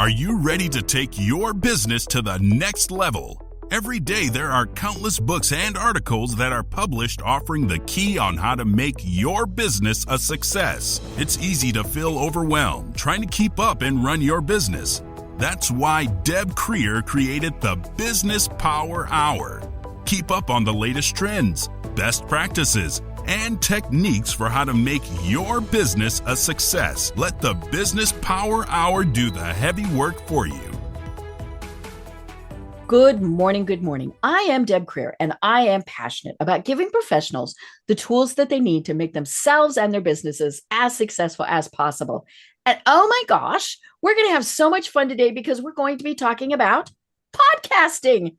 Are you ready to take your business to the next level? Every day there are countless books and articles that are published offering the key on how to make your business a success. It's easy to feel overwhelmed trying to keep up and run your business. That's why Deb Creer created the Business Power Hour. Keep up on the latest trends, best practices, and techniques for how to make your business a success. Let the Business Power Hour do the heavy work for you. Good morning. Good morning. I am Deb Creer, and I am passionate about giving professionals the tools that they need to make themselves and their businesses as successful as possible. And oh my gosh, we're going to have so much fun today because we're going to be talking about podcasting.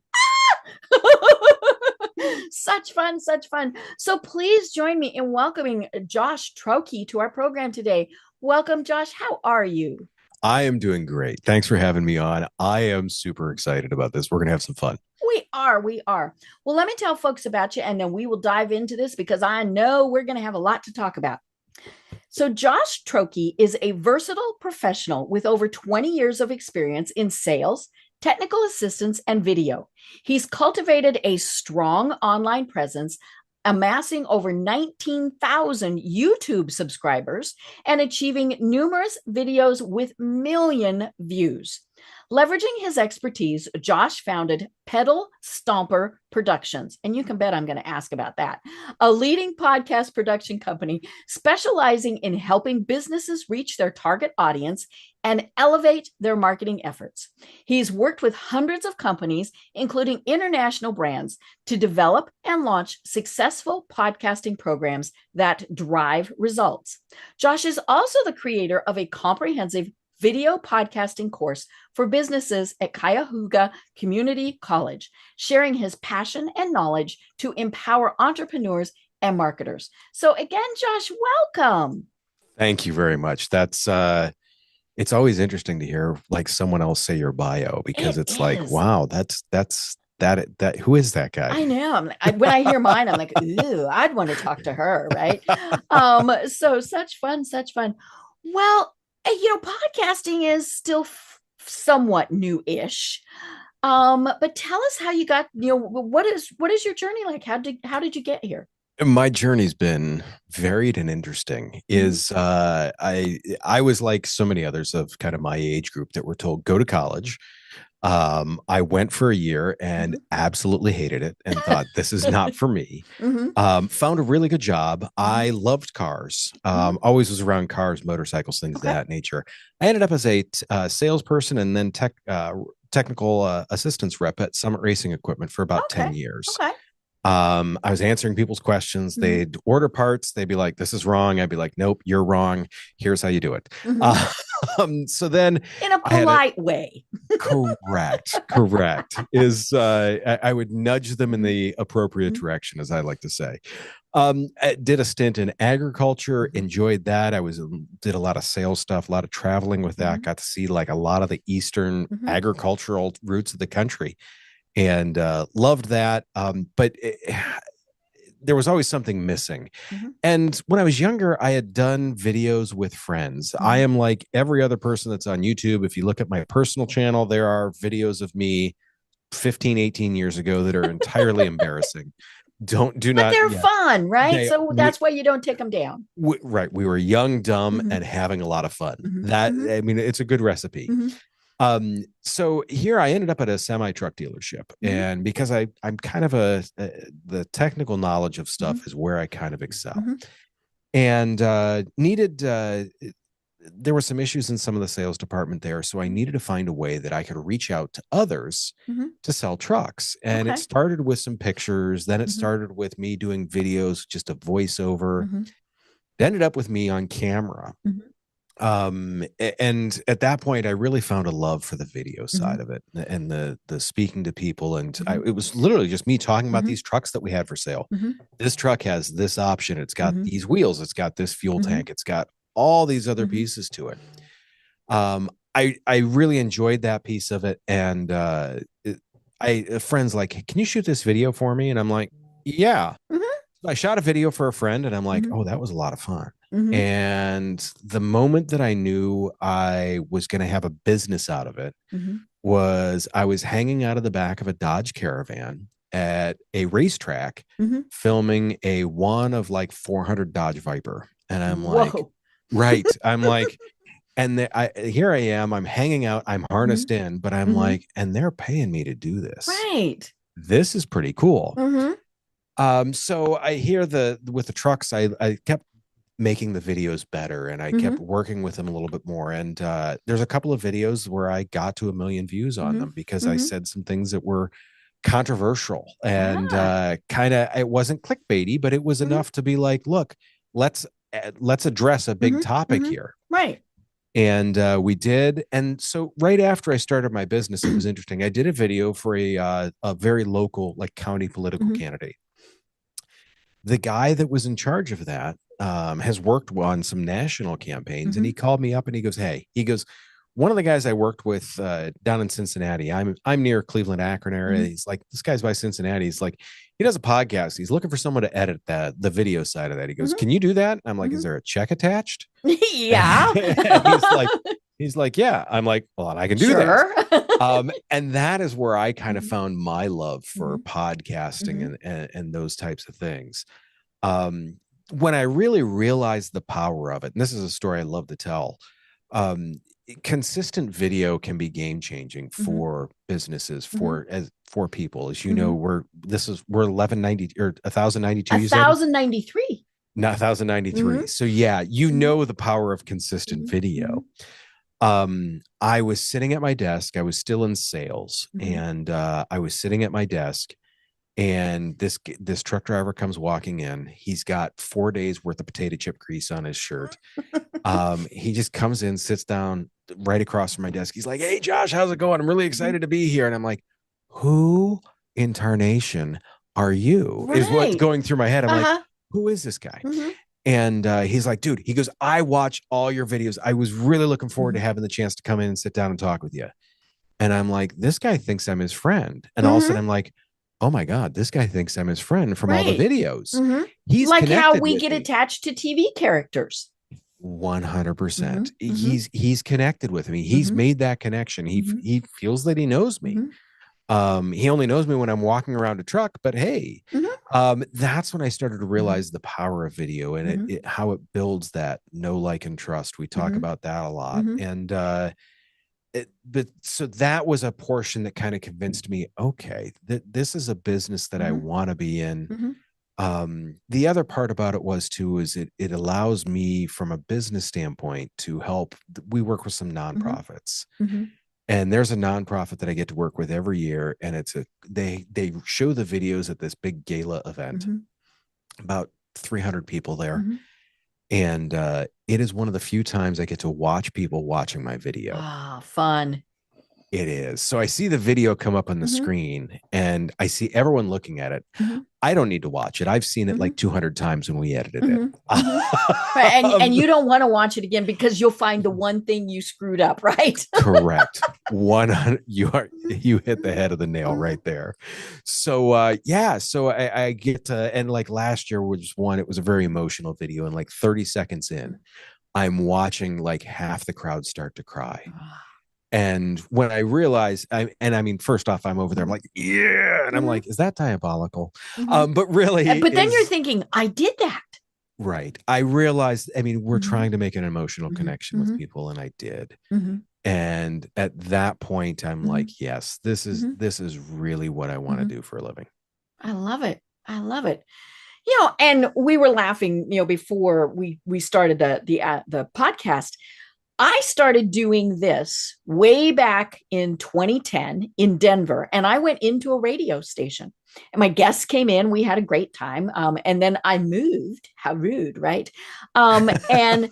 Such fun, such fun. So please join me in welcoming Josh Troche to our program today. Welcome, Josh. How are you? I am doing great. Thanks for having me on. I am super excited about this. We're going to have some fun. We are. Well, let me tell folks about you, and then we will dive into this because I know we're going to have a lot to talk about. So Josh Troche is a versatile professional with over 20 years of experience in sales, technical assistance, and video. He's cultivated a strong online presence, amassing over 19,000 YouTube subscribers and achieving numerous videos with million views. Leveraging his expertise, Josh founded Pedal Stomper Productions, and you can bet I'm going to ask about that, a leading podcast production company specializing in helping businesses reach their target audience and elevate their marketing efforts. He's worked with hundreds of companies, including international brands, to develop and launch successful podcasting programs that drive results. Josh is also the creator of a comprehensive video podcasting course for businesses at Cuyahoga Community College, sharing his passion and knowledge to empower entrepreneurs and marketers. So again, Josh, welcome. Thank you very much. That's it's always interesting to hear like someone else say your bio because it's like, wow, that's that who is that guy? I know. When I hear mine, I'm like, ooh, I'd want to talk to her, right? So such fun. Well, podcasting is still somewhat new-ish. But tell us how you got, what is your journey like? How did you get here? My journey's been varied and interesting. I was like so many others of kind of my age group that were told, go to college. I went for a year and absolutely hated it and thought this is not for me. Found a really good job. I loved cars. Always was around cars, motorcycles, things of that nature. I ended up as a salesperson and then technical assistance rep at Summit Racing Equipment for about 10 years. I was answering people's questions. They'd order parts. They'd be like, this is wrong. I'd be like, nope, you're wrong. Here's how you do it. So then in a polite way. Correct. I would nudge them in the appropriate direction, as I like to say. I did a stint in agriculture, enjoyed that. Did a lot of sales stuff, a lot of traveling with that, got to see like a lot of the Eastern agricultural roots of the country. And loved that. But there was always something missing. And when I was younger, I had done videos with friends. I am like every other person that's on YouTube. If you look at my personal channel, there are videos of me 15, 18 years ago that are entirely embarrassing. But they're fun, right? That's why you don't take them down. Right. We were young, dumb, and having a lot of fun. It's a good recipe. So here I ended up at a semi-truck dealership, and because I'm kind of the technical knowledge of stuff is where I kind of excel, and there were some issues in some of the sales department there. So I needed to find a way that I could reach out to others to sell trucks. And it started with some pictures. Then it started with me doing videos, just a voiceover. It ended up with me on camera. And at that point, I really found a love for the video side of it and the speaking to people. And it was literally just me talking about these trucks that we had for sale. This truck has this option. It's got these wheels. It's got this fuel tank. It's got all these other pieces to it. I really enjoyed that piece of it. And friends like, can you shoot this video for me? And I'm like, yeah. I shot a video for a friend and I'm like, Mhm. oh, that was a lot of fun. Mhm. And the moment that I knew I was going to have a business out of it Mhm. was I was hanging out of the back of a Dodge Caravan at a racetrack Mhm. filming a one of like 400 Dodge Viper. And I'm like, Whoa. right. I'm like, and here I am, I'm hanging out, I'm Mhm. harnessed in, but I'm Mhm. like, and they're paying me to do this. Right. This is pretty cool. Mhm. So I hear with the trucks, I kept making the videos better and I kept Mhm. working with them a little bit more. And there's a couple of videos where I got to 1 million views on Mhm. them because I Mhm. said some things that were controversial and Ah. kind of it wasn't clickbaity, but it was Mhm. enough to be like, look, let's let's address a big Mhm. topic Mhm. here. Right. And we did. And so right after I started my business, it was interesting. I did a video for a very local, like county political Mhm. candidate. The guy that was in charge of that has worked on some national campaigns, and he Mhm. called me up and he goes, "Hey," he goes, "one of the guys I worked with down in Cincinnati. I'm near Cleveland, Akron area. Mhm. He's like, this guy's by Cincinnati. He's like, he does a podcast. He's looking for someone to edit the video side of that. He goes, Mhm. can you do that? I'm like, is Mhm. there a check attached? Yeah. And he's like, yeah. I'm like, well, I can do that. Sure. And that is where I kind of Mhm. found my love for Mhm. podcasting Mhm. and those types of things. Um, when I really realized the power of it, and this is a story I love to tell, um, consistent video can be game changing Mhm. for businesses, Mhm. for people. As you know, Mhm. we're 1190 or 1092. You said 1,093. not 1093. Mhm. So yeah, you Mhm. know the power of consistent Mhm. video. Mhm. I was sitting at my desk. I was still in sales, Mhm. and I was sitting at my desk and this truck driver comes walking in. He's got 4 days worth of potato chip grease on his shirt. He just comes in, sits down right across from my desk. He's like, hey Josh, how's it going? I'm really Mhm. excited to be here. And I'm like, who in tarnation are you, is what's Right. going through my head. I'm like, Uh-huh. who is this guy? Mhm. And he's like, dude, he goes, I watch all your videos. I was really looking forward to Mhm. having the chance to come in and sit down and talk with you. And I'm like, this guy thinks I'm his friend. And all of a Mhm. sudden I'm like, oh my God, this guy thinks I'm his friend from all the Right. videos. Mhm. He's Like how connected we with get me. attached to TV characters. 100%. Mhm. Mhm. He's connected with me. He's Mhm. made that connection. Mhm. He feels that he knows me. Mhm. He only knows me when I'm walking around a truck, but hey, Mhm. that's when I started to Mhm. realize the power of video and Mhm. how it builds that know, like, and trust. We talk Mhm. about that a lot. Mhm. And but so that was a portion that kind of convinced me, okay, that this is a business that I Mhm. want to be in. Mhm. The other part about it was too is it allows me from a business standpoint to help. We work with some Mhm. nonprofits, Mhm. and there's a nonprofit that I get to work with every year, and they show the videos at this big gala event, Mhm. about 300 people there, Mhm. and it is one of the few times I get to watch people watching my video. Ah, fun. It is. So I see the video come up on the Mhm. screen and I see everyone looking at it. Mhm. I don't need to watch it. I've seen it like Mhm. 200 times when we edited it. Mhm. Mhm. Right. And you don't want to watch it again because you'll find the one thing you screwed up, right? Correct. 100. You hit the Mhm. head of the nail Mhm. right there. So yeah, so I get to, and like last year was one, it was a very emotional video, and like 30 seconds in, I'm watching like half the crowd start to cry. Ah. And when I realized, I mean, first off, I'm over there, I'm Mhm. like, yeah. And I'm Mhm. like, is that diabolical? Mhm. But really But then you're is thinking, I did that. right. I realized, I mean, we're Mhm. trying to make an emotional Mhm. connection with Mhm. people, and I did. Mhm. And at that point, I'm Mhm. like, yes, this is Mhm. this is really what I want to Mhm. do for a living. I love it. I love it. And we were laughing, before we started the podcast. I started doing this way back in 2010 in Denver, and I went into a radio station. And my guests came in. We had a great time, and then I moved. How rude, right? And and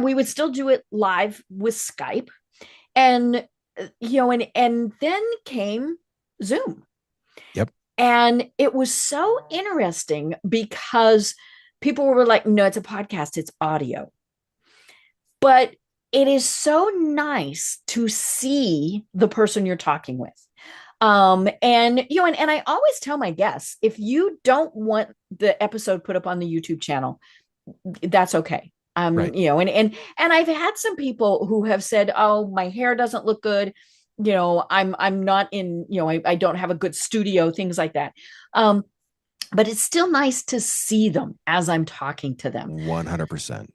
we would still do it live with Skype, and and then came Zoom. Yep. And it was so interesting because people were like, no, it's a podcast, it's audio. But it is so nice to see the person you're talking with. And and I always tell my guests, if you don't want the episode put up on the YouTube channel, that's okay. Right. And I've had some people who have said, "Oh, my hair doesn't look good. I'm not in, I don't have a good studio, things like that." But it's still nice to see them as I'm talking to them. 100%.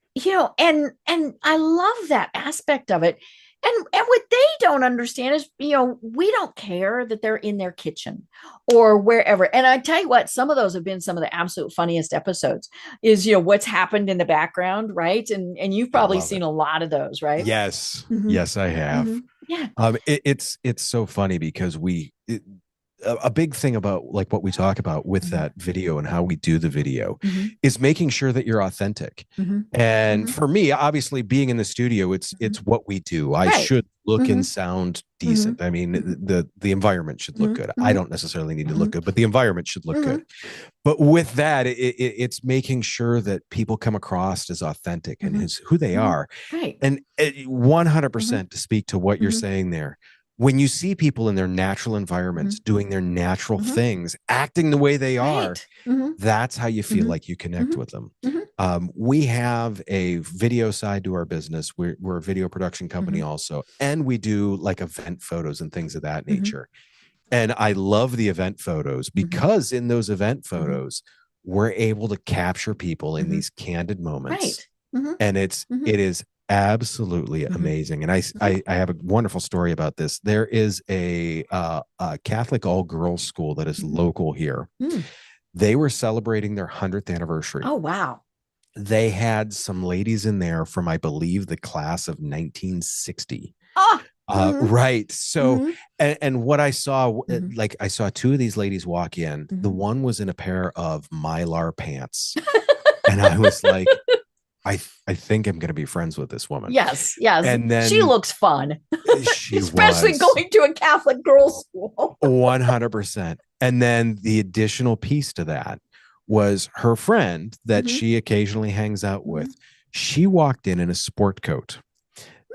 And I love that aspect of it. And what they don't understand is, we don't care that they're in their kitchen or wherever. And I tell you what, some of those have been some of the absolute funniest episodes is, what's happened in the background, right? And you've I probably love seen it. a lot of those, right? Yes. Mhm. Yes, I have. Mhm. Yeah. It's so funny because a big thing about like what we talk about with Mhm. that video and how we do the video Mhm. is making sure that you're authentic. Mhm. And Mhm. for me, obviously being in the studio, it's what we do. I Right. should look and Mhm. sound decent. I mean, Mhm. the environment should look Mhm. good. I Mhm. don't necessarily need to look Mhm. good, but the environment should look good. Mhm. But with that, it's making sure that people come across as authentic and Mhm. who they Mhm. are. Right. And Mhm. 100% to speak to what you're Mhm. saying there. When you see people in their natural environments Mhm. doing their natural Mhm. things, acting the way they are, Right. Mhm. that's how you feel Mhm. like you connect Mhm. with them. Mhm. We have a video side to our business. We're a video production company Mhm. also, and we do like event photos and things of that Mhm. nature. And I love the event photos Mhm. because in those event Mhm. photos, we're able to capture people in Mhm. these candid moments, Right. Mhm. and Mhm. it is absolutely Mhm. amazing. And I have a wonderful story about this. There is a Catholic all girls school that is Mhm. local here. Mm. They were celebrating their 100th anniversary. Oh, wow. They had some ladies in there from, I believe, the class of 1960. Oh. Mhm. Right. So, Mhm. and what I saw, Mhm. like I saw two of these ladies walk in. The Mhm. one was in a pair of Mylar pants, and I was like, I think I'm going to be friends with this woman. Yes, yes. And She then looks fun, she especially was going to a Catholic girls' school. 100%. And then the additional piece to that was her friend that Mhm. she occasionally hangs out with. Mhm. She walked in a sport coat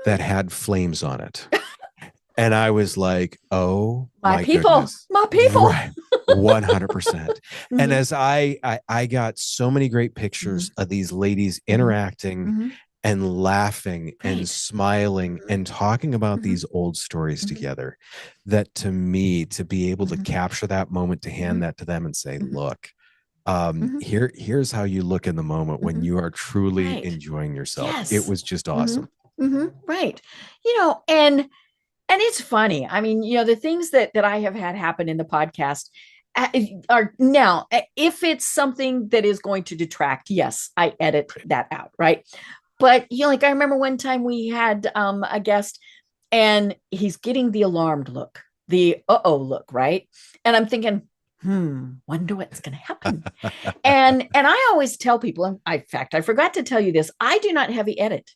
that had flames on it. And I was like, oh My my people, goodness. my people. Right. 100%. And Mhm. as I got so many great Mhm. pictures of these ladies Mhm. interacting Mhm. and laughing and Right. smiling Mhm. and talking about Mhm. these old stories Mhm. together, that to me, to be able to Mhm. capture that moment, to hand Mhm. that to them and say, Mhm. look, Mhm. here's how you look in the moment when Mhm. you are truly Right. enjoying yourself. It Yes. was just Mhm. awesome. Mhm. Right. And it's funny. I mean, the things that I have had happen in the podcast are now, if it's something that is going to detract, yes, I edit that out, right? But like I remember one time we had a guest and he's getting the alarmed look, the uh-oh look, right? And I'm thinking, wonder what's going to happen. And I always tell people, and in fact, I forgot to tell you this, I do not heavy edit.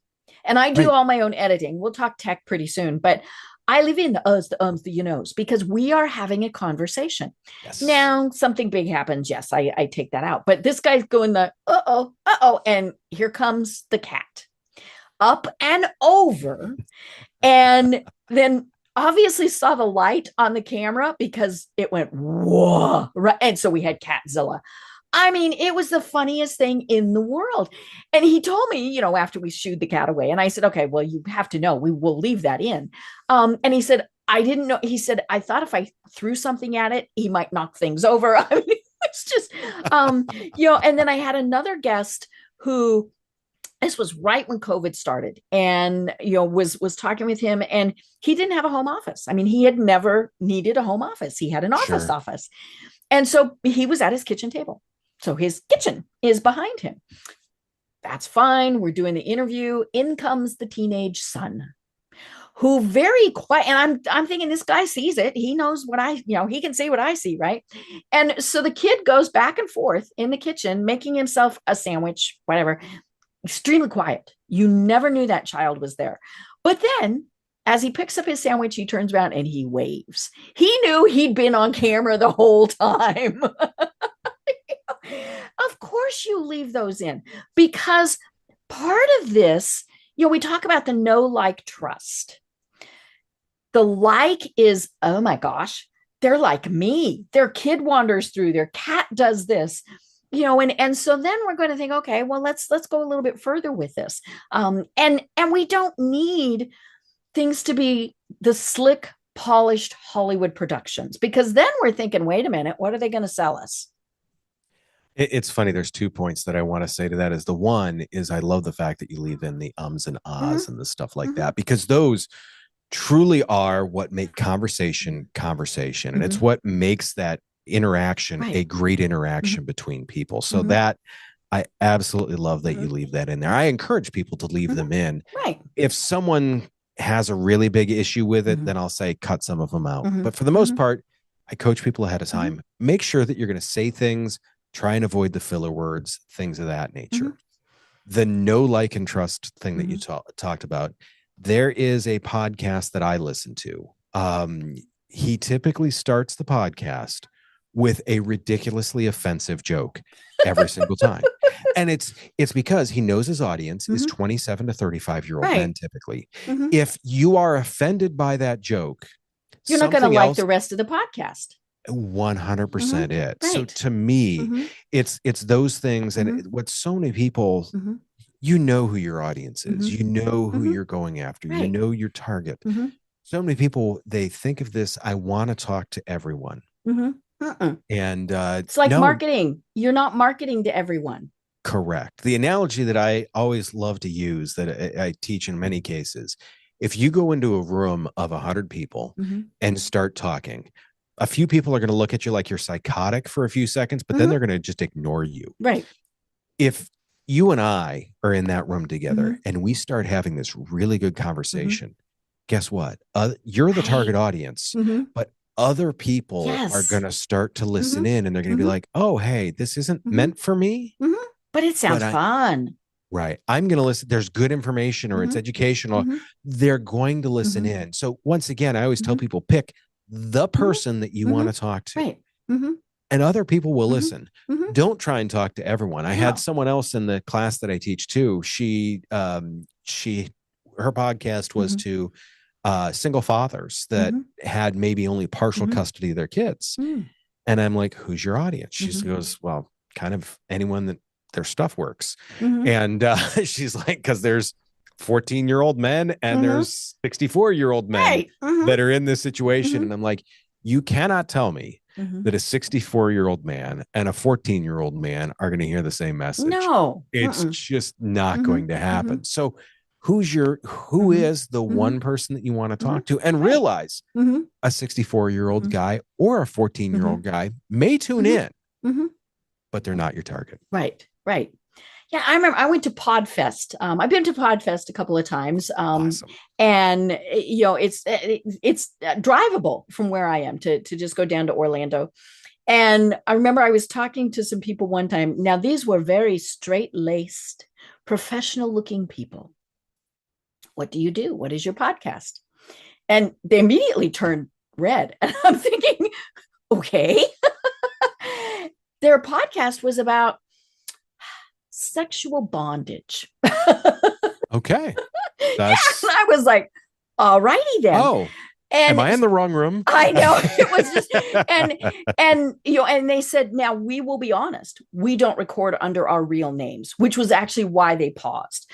And I do Right. all my own editing. We'll talk tech pretty soon, but I leave in the uhs, the ums, the knows, because we are having a conversation. Yes. Now, something big happens. Yes, I take that out. But this guy's going the uh oh, and here comes the cat up and over, and then obviously saw the light on the camera because it went whoa, right, and so we had Catzilla. I mean, it was the funniest thing in the world. And he told me, after we shooed the cat away, and I said, okay, well, you have to know, we will leave that in. And he said, I didn't know. He said, I thought if I threw something at it, he might knock things over. I mean, it's just, and then I had another guest who, this was right when COVID started, and was talking with him, and he didn't have a home office. I mean, he had never needed a home office. He had an Sure. office. And so he was at his kitchen table. So his kitchen is behind him. That's fine. We're doing the interview. In comes the teenage son, who very quiet. And I'm thinking this guy sees it. He knows what he can see what I see, right? And so the kid goes back and forth in the kitchen, making himself a sandwich, whatever. Extremely quiet. You never knew that child was there. But then as he picks up his sandwich, he turns around and he waves. He knew he'd been on camera the whole time. Of course, you leave those in because part of this, we talk about the know, like, trust. The like is, oh my gosh, they're like me. Their kid wanders through, their cat does this, and so then we're going to think, okay, well, let's go a little bit further with this. And we don't need things to be the slick, polished Hollywood productions, because then we're thinking, wait a minute, what are they going to sell us? It's funny. There's 2 points that I want to say to that. Is the one is I love the fact that you leave in the ums and ahs and the stuff like that, because those truly are what make conversation. And it's what makes that interaction a great interaction between people. So that I absolutely love that you leave that in there. I encourage people to leave them in. Right. If someone has a really big issue with it, then I'll say cut some of them out. But for the most part, I coach people ahead of time. Make sure that you're going to say things, try and avoid the filler words, things of that nature. The know, like, and trust thing that you talked about. There is a podcast that I listen to. He typically starts the podcast with a ridiculously offensive joke every single time. And it's because he knows his audience is 27 to 35-year-old men typically. If you are offended by that joke, you're not going to like the rest of the podcast. 100% it. Right. So to me, it's those things. And what so many people, you know who your audience is, you know who you're going after, you know your target. So many people, they think of this, I want to talk to everyone. And it's like marketing. You're not marketing to everyone. Correct. The analogy that I always love to use, that I teach in many cases, if you go into a room of 100 people and start talking, a few people are going to look at you like you're psychotic for a few seconds, but then they're going to just ignore you. Right. If you and I are in that room together and we start having this really good conversation, guess what? You're the target audience, but other people are going to start to listen in, and they're going to be like, oh, hey, this isn't meant for me. But it sounds fun. Right. I'm going to listen. There's good information, or it's educational. They're going to listen in. So once again, I always tell people, pick the person that you want to talk to. Right. And other people will listen. Don't try and talk to everyone. I had someone else in the class that I teach too. Her podcast was to single fathers that had maybe only partial custody of their kids. And I'm like, who's your audience? She goes, well, kind of anyone that their stuff works. And she's like, because there's 14-year-old men and there's 64-year-old men that are in this situation. And I'm like, you cannot tell me that a 64-year-old man and a 14-year-old man are going to hear the same message. No, it's just not going to happen. So who is the one person that you want to talk to, and realize a 64-year-old guy or a 14-year-old guy may tune in, but they're not your target. Right. Right. Yeah, I remember I went to Podfest. I've been to Podfest a couple of times, awesome. And it's drivable from where I am to just go down to Orlando. And I remember I was talking to some people one time. Now, these were very straight-laced, professional-looking people. What do you do? What is your podcast? And they immediately turned red. And I'm thinking, okay. Their podcast was about sexual bondage. Okay. Yes, I was like, all righty then. Oh, and am I in the wrong room? I know. It was just, and they said, now we will be honest, we don't record under our real names, which was actually why they paused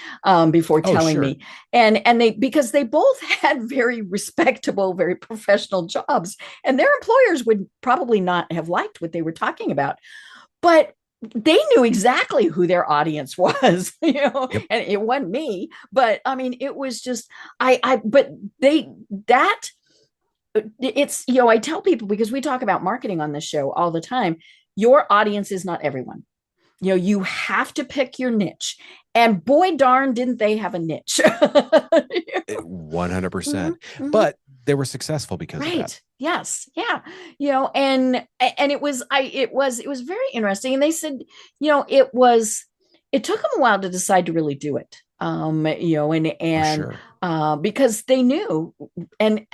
before telling me. And because they both had very respectable, very professional jobs, and their employers would probably not have liked what they were talking about, but they knew exactly who their audience was, and it wasn't me, but I mean, it was just, I tell people, because we talk about marketing on this show all the time, your audience is not everyone. You have to pick your niche, and boy darn, didn't they have a niche. 100%. But they were successful because of that. Yes. Yeah. And it was very interesting. And they said, it took them a while to decide to really do it. Because they knew, and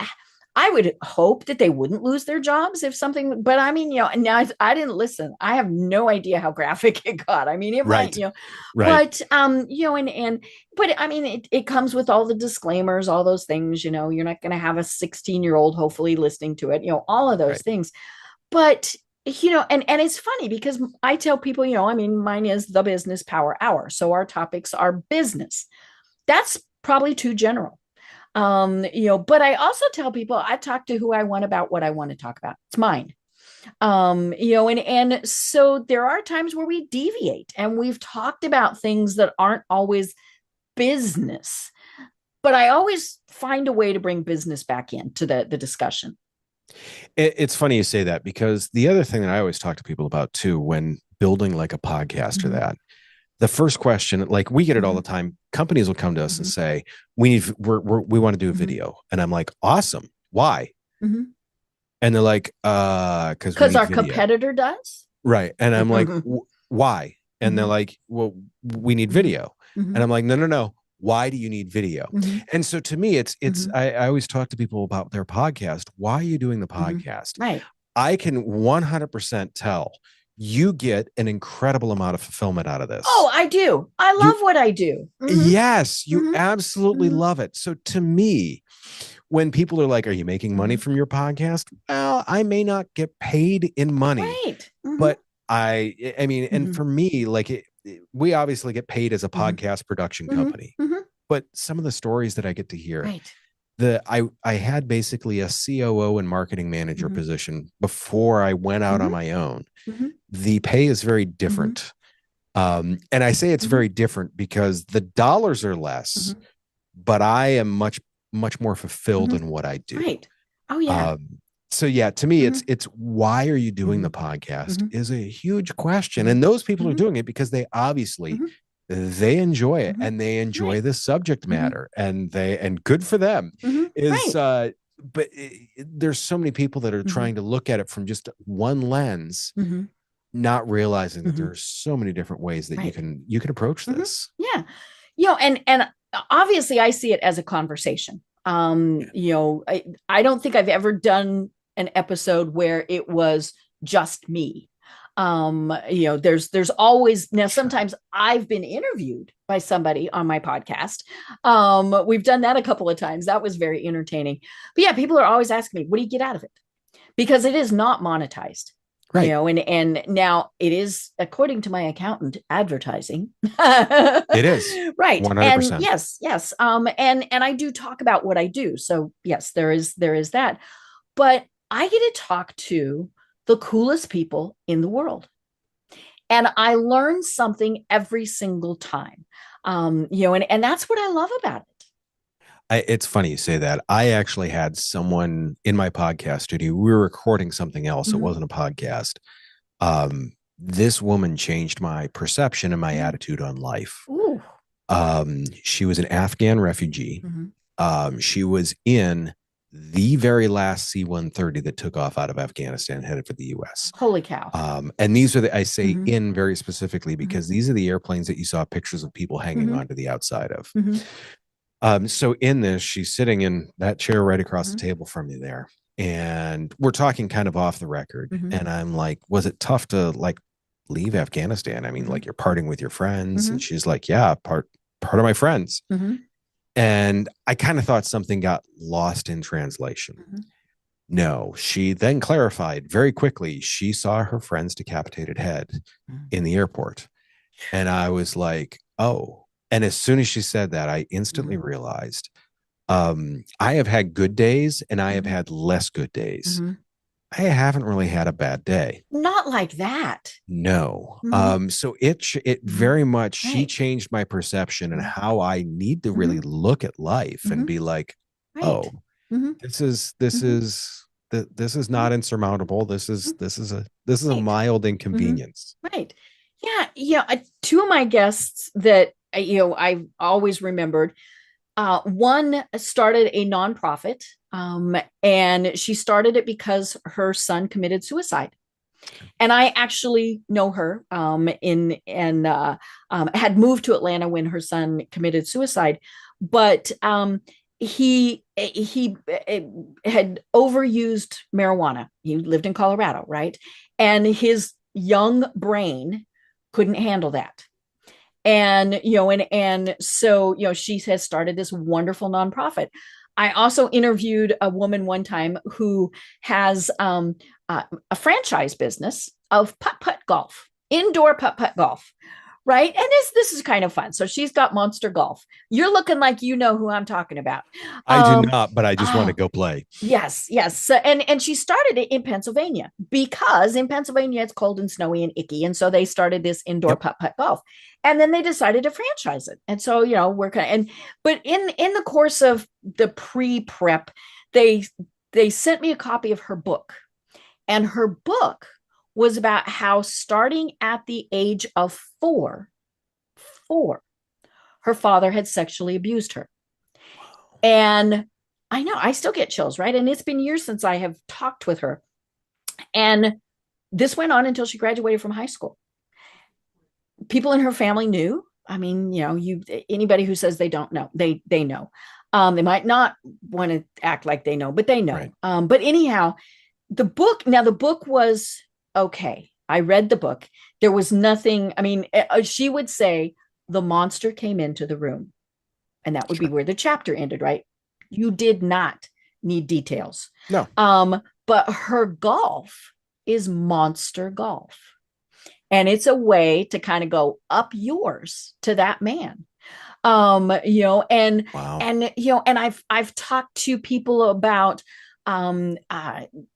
I would hope that they wouldn't lose their jobs if something, but I mean, now I didn't listen. I have no idea how graphic it got. I mean, it might, Right. Right. but I mean, it comes with all the disclaimers, all those things, you're not going to have a 16-year-old hopefully listening to it, all of those Right. things. But, and it's funny because I tell people, I mean, mine is the business power hour. So our topics are business. That's probably too general. But I also tell people I talk to who I want about what I want to talk about. It's mine. And so there are times where we deviate and we've talked about things that aren't always business, but I always find a way to bring business back into the discussion. It's funny you say that, because the other thing that I always talk to people about too, when building like a podcast or that, the first question, like we get it all the time. Companies will come to us and say, we want to do a video. And I'm like, awesome. Why? And they're like, because our video. Competitor does. Right. And I'm like, why? And they're like, well, we need video. And I'm like, no. Why do you need video? And so to me, I always talk to people about their podcast. Why are you doing the podcast? Right. I can 100% tell you get an incredible amount of fulfillment out of this. Oh, I do. I love what I do. Yes, you absolutely love it. So to me, when people are like, are you making money from your podcast? Well, I may not get paid in money, right. But I mean, and for me, like we obviously get paid as a podcast production company, but some of the stories that I get to hear, I had basically a COO and marketing manager position before I went out on my own. The pay is very different. And I say it's very different because the dollars are less, but I am much more fulfilled in what I do. Right. Oh yeah. So yeah, to me, it's why are you doing the podcast is a huge question. And those people are doing it because they obviously they enjoy it and they enjoy the subject matter and good for them is, but there's so many people that are trying to look at it from just one lens, not realizing that there are so many different ways that you can approach this. Yeah. And obviously I see it as a conversation. I don't think I've ever done an episode where it was just me. There's always, now sometimes I've been interviewed by somebody on my podcast. We've done that a couple of times. That was very entertaining. But yeah, people are always asking me, what do you get out of it? Because it is not monetized. Right. And now it is, according to my accountant, advertising. It is. Right. 100%. And yes. And I do talk about what I do. So yes, there is that. But I get to talk to the coolest people in the world. And I learn something every single time. And that's what I love about it. It's funny you say that. I actually had someone in my podcast studio. We were recording something else. It wasn't a podcast. This woman changed my perception and my attitude on life. Ooh. She was an Afghan refugee. She was in the very last C-130 that took off out of Afghanistan, headed for the U.S. Holy cow. And these are I say in very specifically because these are the airplanes that you saw pictures of people hanging onto the outside of. So in this, she's sitting in that chair right across the table from me there. And we're talking kind of off the record. And I'm like, was it tough to like leave Afghanistan? I mean, like you're parting with your friends. And she's like, yeah, part of my friends. And I kind of thought something got lost in translation. No, she then clarified very quickly. She saw her friend's decapitated head in the airport. And I was like, oh. And as soon as she said that, I instantly realized I have had good days and I have had less good days. I haven't really had a bad day. Not like that. No. So it very much, she changed my perception and how I need to really look at life and be like, oh, this is not insurmountable. This is a mild inconvenience. Right. Yeah. Two of my guests that, I've always remembered, one started a nonprofit, and she started it because her son committed suicide. And I actually know her, had moved to Atlanta when her son committed suicide. But he had overused marijuana. He lived in Colorado, right? And his young brain couldn't handle that. And and so she has started this wonderful nonprofit. I also interviewed a woman one time who has a franchise business of putt putt golf, indoor putt putt golf, right? And this is kind of fun. So she's got Monster Golf. You're looking like you know who I'm talking about. I do not, but I just want to Oh, go play. yes, yes. So, and she started it in Pennsylvania because in Pennsylvania it's cold and snowy and icky, and so they started this indoor Yep. putt putt golf, and then they decided to franchise it. And so we're kind of but in the course of the pre prep, they they sent me a copy of her book, and her book was about how starting at the age of four, her father had sexually abused her. And I know I still get chills, right? And it's been years since I have talked with her. And this went on until she graduated from high school. People in her family knew. I mean, anybody who says they don't know, they know. They might not want to act like they know, but they know. Right. But anyhow, the book was okay. I read the book. There was nothing. I mean, she would say the monster came into the room, and that would be where the chapter ended, right? You did not need details. No. But her golf is monster golf. And it's a way to kind of go up yours to that man. And Wow. and I've talked to people about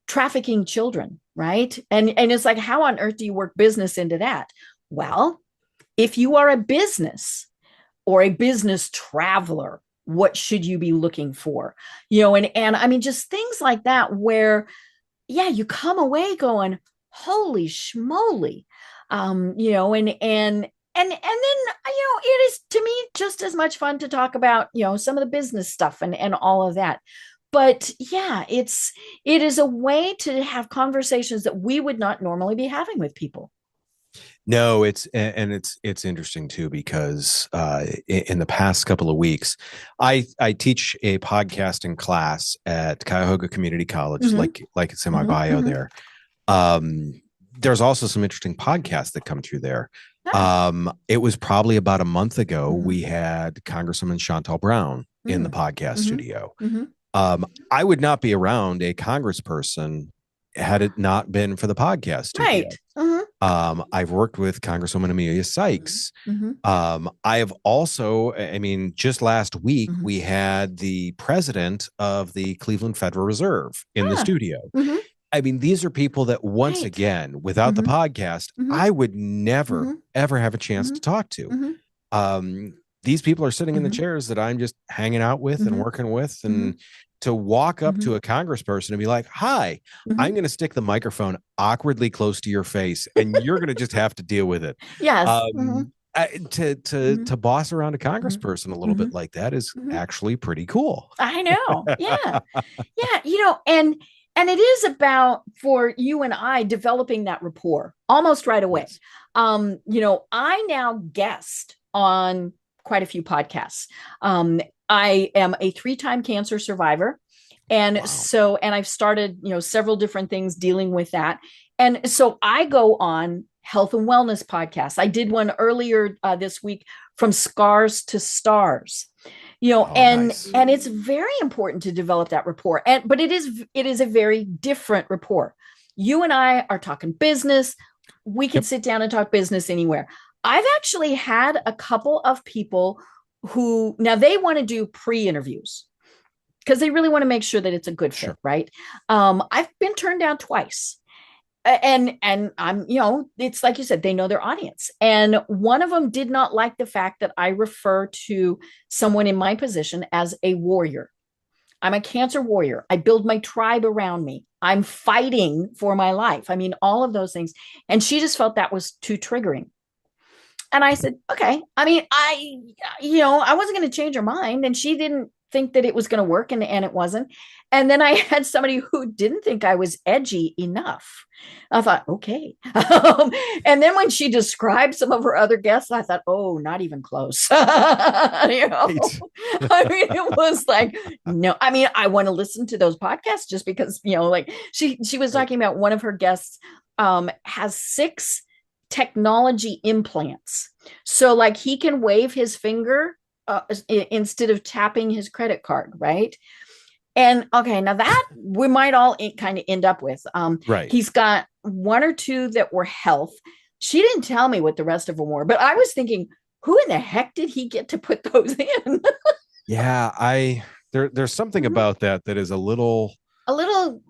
trafficking children, right? And it's like, how on earth do you work business into that? Well, if you are a business or a business traveler, what should you be looking for? And I mean, just things like that where, yeah, you come away going, holy schmoly. And then, it is to me just as much fun to talk about, some of the business stuff and all of that. But yeah, it is a way to have conversations that we would not normally be having with people. No, it's interesting too because in the past couple of weeks, I teach a podcasting class at Cuyahoga Community College, Mm-hmm. like it's in my Mm-hmm. bio Mm-hmm. there. There's also some interesting podcasts that come through there. Ah. It was probably about a month ago Mm-hmm. we had Congresswoman Chantal Brown in the podcast Mm-hmm. studio. Mm-hmm. I would not be around a congressperson had it not been for the podcast studio. Right. Mm-hmm. I've worked with Congresswoman Amelia Sykes. Mm-hmm. I have also, I mean, just last week, Mm-hmm. we had the president of the Cleveland Federal Reserve in the Ah. studio. Mm-hmm. I mean, these are people that once Right. again, without the Mm-hmm. podcast, Mm-hmm. I would never, Mm-hmm. ever have a chance Mm-hmm. to talk to. Mm-hmm. These people are sitting in the Mm-hmm. chairs that I'm just hanging out with and Mm-hmm. working with. Mm-hmm. And to walk up Mm-hmm. to a congressperson and be like, hi, Mm-hmm. I'm going to stick the microphone awkwardly close to your face and you're going to just have to deal with it. Yes. Mm-hmm. To boss around a congressperson a little bit like that is actually pretty cool. I know. Yeah. Yeah. And it is about, for you and I, developing that rapport almost right away. Yes. I now guest on quite a few podcasts. I am a 3-time cancer survivor. And Wow. so, and I've started, several different things dealing with that. And so I go on health and wellness podcasts. I did one earlier this week, From Scars to Stars. Nice. And it's very important to develop that rapport. But it is a very different rapport. You and I are talking business. We can sit down and talk business anywhere. I've actually had a couple of people who now they want to do pre-interviews because they really want to make sure that it's a good fit, right? I've been turned down twice. And I'm, it's like you said, they know their audience. And one of them did not like the fact that I refer to someone in my position as a warrior. I'm a cancer warrior. I build my tribe around me. I'm fighting for my life. I mean, all of those things. And she just felt that was too triggering. And I said, okay. I mean, I wasn't going to change her mind. And she didn't think that it was going to work, and it wasn't. And then I had somebody who didn't think I was edgy enough. I thought, okay. And then when she described some of her other guests, I thought, oh, not even close. You know? Right. I mean, it was like, no, I mean, I want to listen to those podcasts just because, you know, like she was talking about one of her guests has 6 technology implants. So like he can wave his finger instead of tapping his credit card, right? And okay, now that we might all kind of end up with. Right. He's got 1 or 2 that were health. She didn't tell me what the rest of them were, but I was thinking, who in the heck did he get to put those in? Yeah, there's something about that is a little different.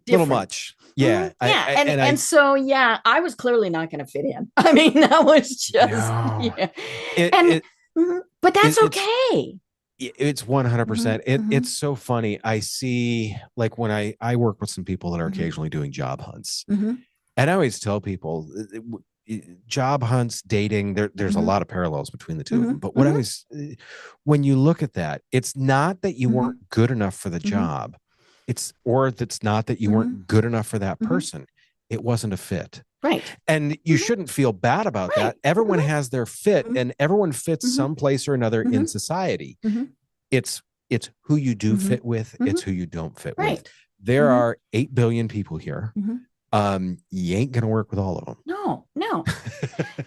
Little much. Yeah. Mm-hmm. Yeah. And so, yeah, I was clearly not going to fit in. I mean, that was just, no. Yeah. But that's okay. It's 100%. It's so funny. I see, like, when I work with some people that are occasionally doing job hunts, and I always tell people job hunts, dating, there's a lot of parallels between the two of them. But what when you look at that, it's not that you weren't good enough for the job. It's not that you weren't good enough for that person. It wasn't a fit. Right. And you shouldn't feel bad about that. Everyone has their fit, and everyone fits someplace or another in society. It's who you do fit with. It's who you don't fit with. There are 8 billion people here. You ain't going to work with all of them. No.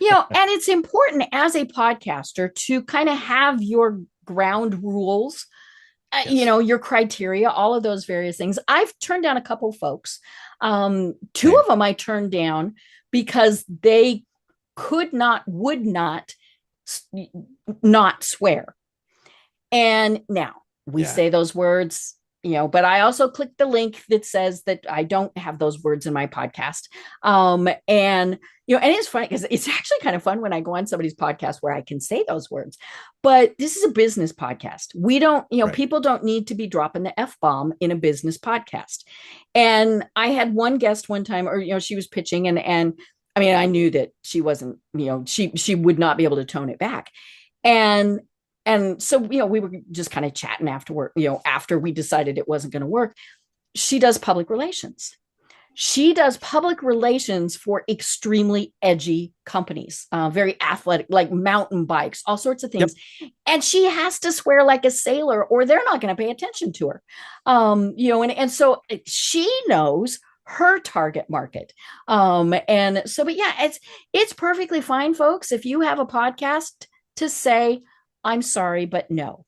You know, and it's important as a podcaster to kind of have your ground rules. Yes. You know, your criteria, all of those various things. I've turned down a couple folks. 2 of them I turned down because they would not swear. And now we say those words, you know, but I also clicked the link that says that I don't have those words in my podcast. And, you know, and it's funny because it's actually kind of fun when I go on somebody's podcast where I can say those words, but this is a business podcast. We don't, you know, people don't need to be dropping the F-bomb in a business podcast. And I had one guest one time, or, you know, she was pitching and I mean, I knew that she wasn't, you know, she would not be able to tone it back. And so, you know, we were just kind of chatting afterward, you know, after we decided it wasn't going to work. She does public relations. She does public relations for extremely edgy companies, very athletic, like mountain bikes, all sorts of things. Yep. And she has to swear like a sailor or they're not going to pay attention to her. You know, and so she knows her target market. And so, but yeah, it's perfectly fine, folks. If you have a podcast to say, I'm sorry, but no.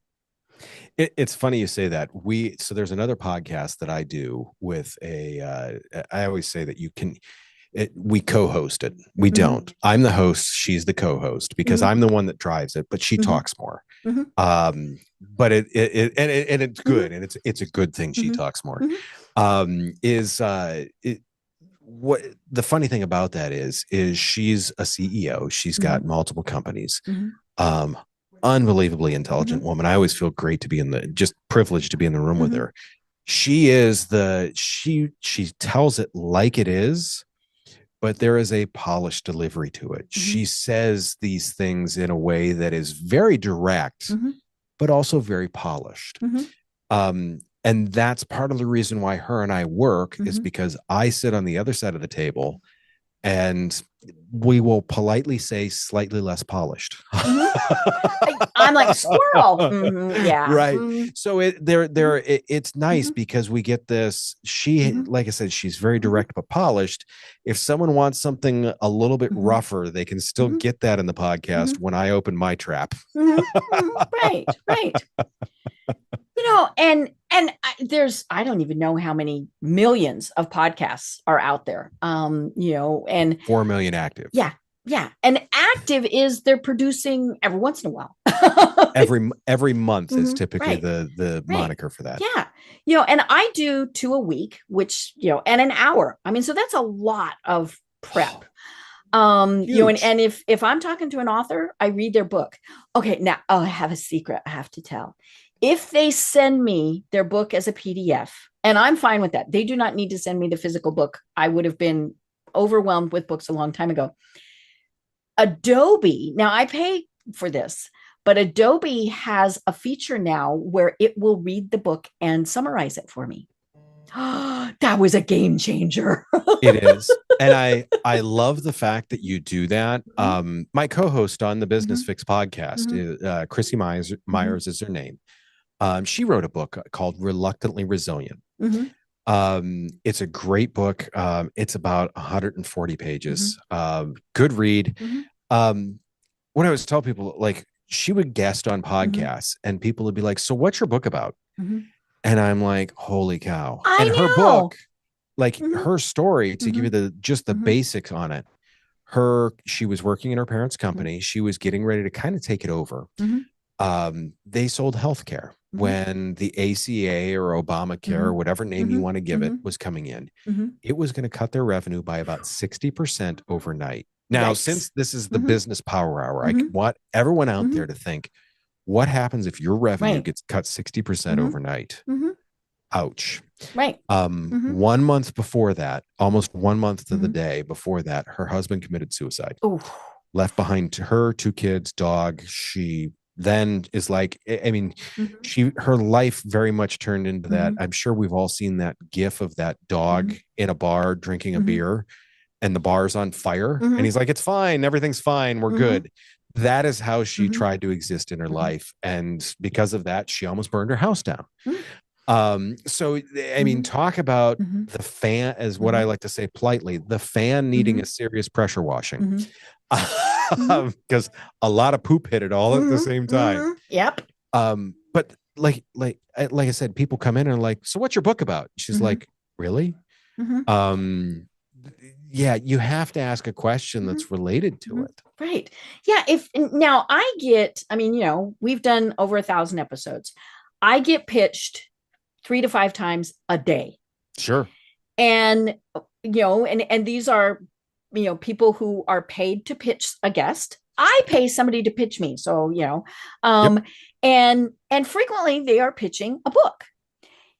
It's funny you say that. So there's another podcast that I do with I always say that we co-host it. We don't. I'm the host. She's the co-host because I'm the one that drives it, but she talks more. But it's good. And it's a good thing. She talks more. What the funny thing about that is she's a CEO. She's got multiple companies. Unbelievably intelligent woman. I always feel great to be just privileged to be in the room with her. She is she tells it like it is, but there is a polished delivery to it. She says these things in a way that is very direct, but also very polished. And that's part of the reason why her and I work is because I sit on the other side of the table and we will politely say slightly less polished. I'm like squirrel. Yeah. Right. So it's nice because we get this. She, like I said, she's very direct but polished. If someone wants something a little bit rougher, they can still get that in the podcast when I open my trap. Right. You know, and there's, I don't even know how many millions of podcasts are out there. You know, and 4 million active. Yeah. And active is they're producing every once in a while. every month is typically the moniker for that. Yeah. You know, and I do 2 a week, which, you know, and an hour. I mean, so that's a lot of prep. You know, and if I'm talking to an author, I read their book. Okay. Now I have a secret I have to tell. If they send me their book as a PDF, and I'm fine with that, they do not need to send me the physical book. I would have been overwhelmed with books a long time ago. Adobe, now I pay for this, but Adobe has a feature now where it will read the book and summarize it for me. That was a game changer. It is. And I love the fact that you do that. My co-host on the Business Fix podcast is Chrissy Myers is her name. She wrote a book called Reluctantly Resilient. It's a great book. It's about 140 pages. Good read. When I was telling people, like, she would guest on podcasts and people would be like, so what's your book about? And I'm like, holy cow. And her book, like her story, to give you the basics on it. She was working in her parents' company. She was getting ready to kind of take it over. They sold healthcare when the ACA or Obamacare or whatever name you want to give it was coming in. It was going to cut their revenue by about 60% overnight. Now, since this is the business power hour, I want everyone out there to think, what happens if your revenue gets cut 60% overnight? Ouch. 1 month before that, almost 1 month to the day before that, her husband committed suicide. Left behind her 2 kids, dog. She then is like, I mean, her life very much turned into that. I'm sure we've all seen that gif of that dog in a bar drinking a beer and the bar's on fire. And he's like, it's fine. Everything's fine. We're good. That is how she tried to exist in her life. And because of that, she almost burned her house down. So, I mean, talk about the fan, as what I like to say politely, the fan needing a serious pressure washing. Because a lot of poop hit it all at the same time. But like I said, people come in and are like, so what's your book about? She's like, really? Yeah, you have to ask a question that's related to it. Right. Yeah. Now I get, I mean, we've done over 1,000 episodes. I get pitched 3 to 5 times a day. Sure. And, and these are, people who are paid to pitch a guest. I pay somebody to pitch me. So, and frequently they are pitching a book.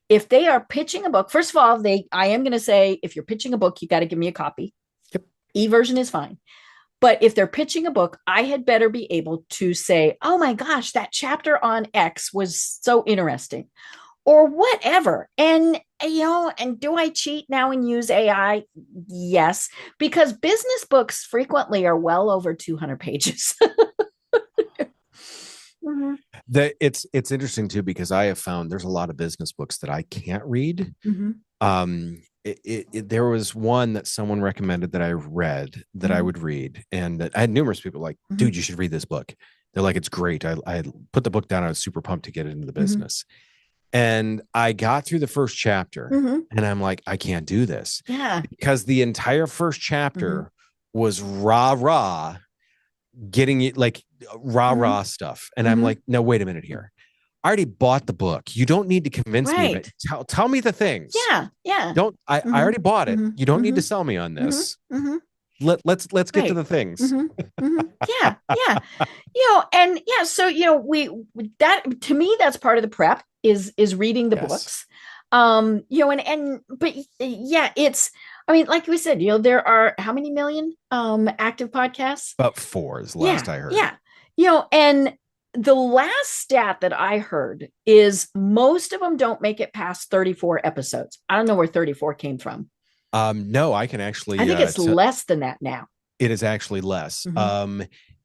If they are pitching a book, first of all, I am going to say, if you're pitching a book, you got to give me a copy. E-version is fine. But if they're pitching a book, I had better be able to say, oh my gosh, that chapter on X was so interesting or whatever. And, and do I cheat now and use AI? Yes, because business books frequently are well over 200 pages. It's interesting too, because I have found there's a lot of business books that I can't read. There was one that someone recommended that I read that I would read, and I had numerous people like, dude, you should read this book. They're like, it's great. I put the book down. I was super pumped to get into the business. And I got through the first chapter and I'm like, I can't do this. Because the entire first chapter was rah getting it, like rah stuff. And I'm like, no, wait a minute here. I already bought the book. You don't need to convince me of it. Tell me the things. Yeah. I already bought it. You don't need to sell me on this. Let's get to the things. Yeah. So we that, to me, that's part of the prep is reading the books. But yeah, it's, I mean, like we said, there are how many million active podcasts? About 4 is the last I heard. And the last stat that I heard is most of them don't make it past 34 episodes. I don't know where 34 came from. No, I can actually. I think it's less than that now. It is actually less.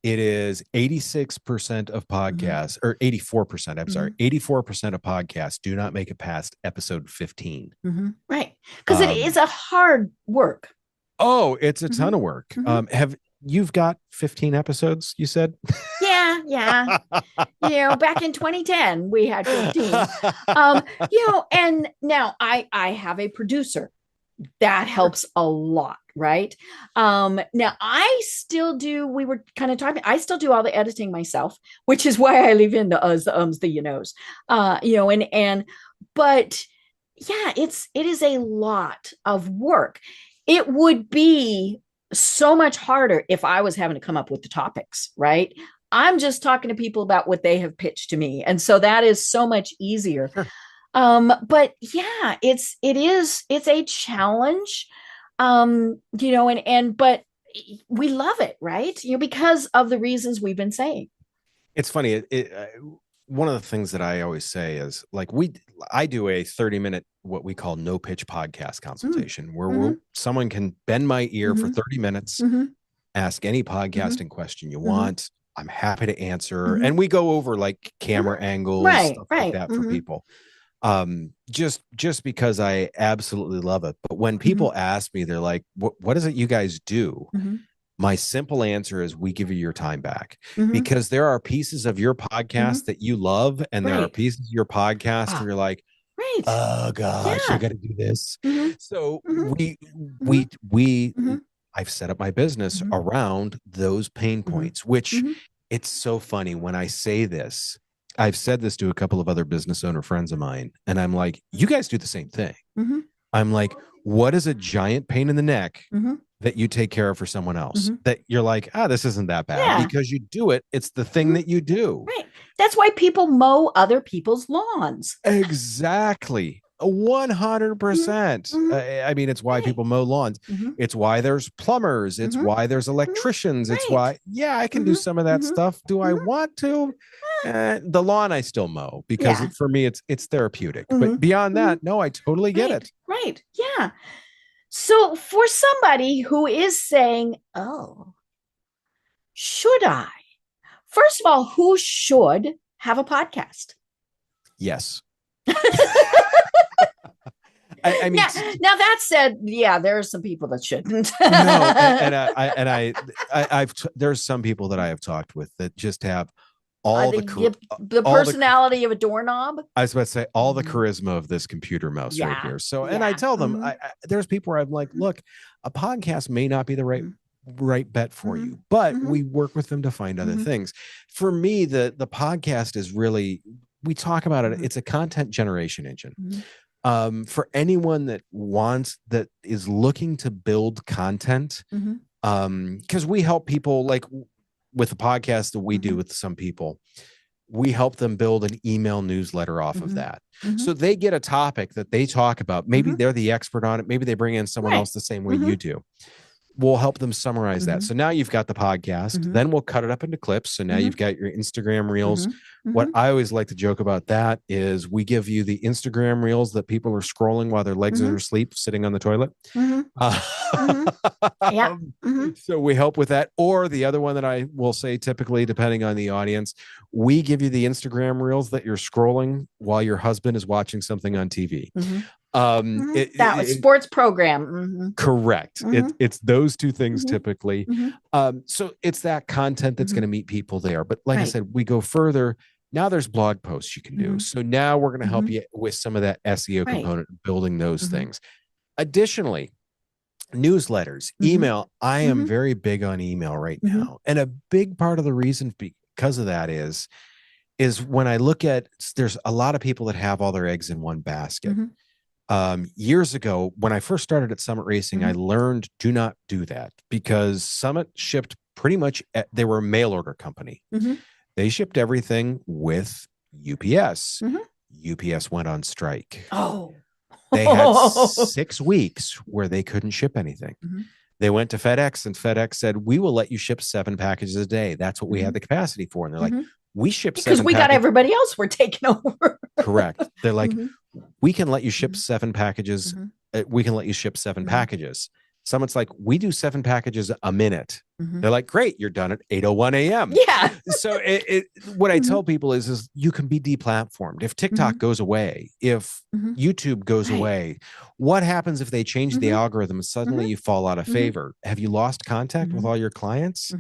It is 86% of podcasts, or 84%. I'm sorry, 84% of podcasts do not make it past episode 15. Right, because it is a hard work. Oh, it's a ton of work. You've got 15 episodes, you said? Yeah. Back in 2010, we had 15. And now I have a producer. That helps a lot, right? Now I still do, we were kind of talking, I still do all the editing myself, which is why I leave in the uhs, the ums, the knows. But yeah, it is a lot of work. It would be so much harder if I was having to come up with the topics, right? I'm just talking to people about what they have pitched to me. And so that is so much easier. Sure. But yeah, it's a challenge, but we love it, right? Because of the reasons we've been saying. It's funny. One of the things that I always say is like I do a 30-minute what we call no pitch podcast consultation where someone can bend my ear for 30 minutes, ask any podcasting question you want. I'm happy to answer, and we go over like camera angles, stuff like that for people. Just because I absolutely love it. But when people ask me, they're like, what is it you guys do? My simple answer is we give you your time back, because there are pieces of your podcast that you love, and there are pieces of your podcast where you're like, oh gosh, I got to do this. So I've set up my business around those pain points, which it's so funny when I say this. I've said this to a couple of other business owner friends of mine, and I'm like, you guys do the same thing. I'm like, what is a giant pain in the neck that you take care of for someone else that you're like, this isn't that bad because you do it. It's the thing that you do. Right. That's why people mow other people's lawns. Exactly. 100%. I mean, it's why people mow lawns. It's why there's plumbers. It's why there's electricians. It's why, I can do some of that stuff. Do I want to? The lawn I still mow because for me, it's therapeutic. But beyond that, no, I totally get it. Right. Yeah. So for somebody who is saying, oh, should I? First of all, who should have a podcast? Yes. I mean, now that said, there are some people that shouldn't. There's some people that I have talked with that just have all the personality of a doorknob. I was about to say all the charisma of this computer mouse right here. So, and I tell them, there's people where I'm like, look, a podcast may not be the right bet for you, but we work with them to find other things. For me, the podcast is really, we talk about it. It's a content generation engine. For anyone that is looking to build content, because we help people like with the podcast that we do with some people, we help them build an email newsletter off of that. So they get a topic that they talk about. Maybe they're the expert on it. Maybe they bring in someone else the same way you do. We'll help them summarize that. So now you've got the podcast, then we'll cut it up into clips. So now you've got your Instagram reels. What I always like to joke about that is we give you the Instagram reels that people are scrolling while their legs are asleep, sitting on the toilet. So we help with that. Or the other one that I will say, typically, depending on the audience, we give you the Instagram reels that you're scrolling while your husband is watching something on TV. Sports program. Correct. It's those two things typically. So it's that content that's going to meet people there. But like I said, we go further. Now there's blog posts you can do. So now we're going to help you with some of that SEO component, building those things. Additionally, newsletters, email. I am very big on email right now. And a big part of the reason because of that is when I look at, there's a lot of people that have all their eggs in one basket. Years ago, when I first started at Summit Racing, I learned do not do that because Summit shipped pretty much, they were a mail order company. They shipped everything with UPS. UPS went on strike. They had 6 weeks where they couldn't ship anything. They went to FedEx and FedEx said, we will let you ship 7 packages a day. That's what we had the capacity for. And they're like, we ship 7 because we got everybody else we're taking over. Correct. They're like, we can let you ship 7 packages. We can let you ship 7 packages. Someone's like, we do 7 packages a minute. They're like, great, you're done at 8:01 a.m. Yeah. So what I tell people is you can be deplatformed. If TikTok goes away, if YouTube goes away, what happens if they change the algorithm and suddenly you fall out of favor? Have you lost contact with all your clients?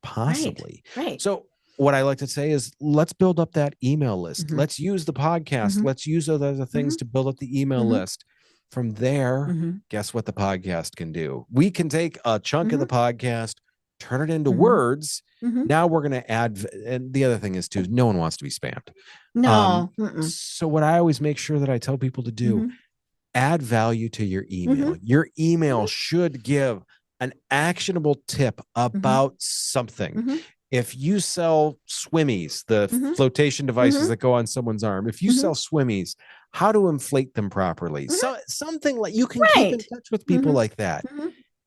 Possibly. Right. So what I like to say is let's build up that email list. Let's use the podcast. Let's use those other things to build up the email list. From there, guess what the podcast can do? We can take a chunk of the podcast, turn it into words. Now we're going to add, and the other thing is too, no one wants to be spammed. No. So what I always make sure that I tell people to do, add value to your email. Your email should give an actionable tip about something. If you sell swimmies, the flotation devices that go on someone's arm, if you sell swimmies, how to inflate them properly. So something like you can keep in touch with people like that.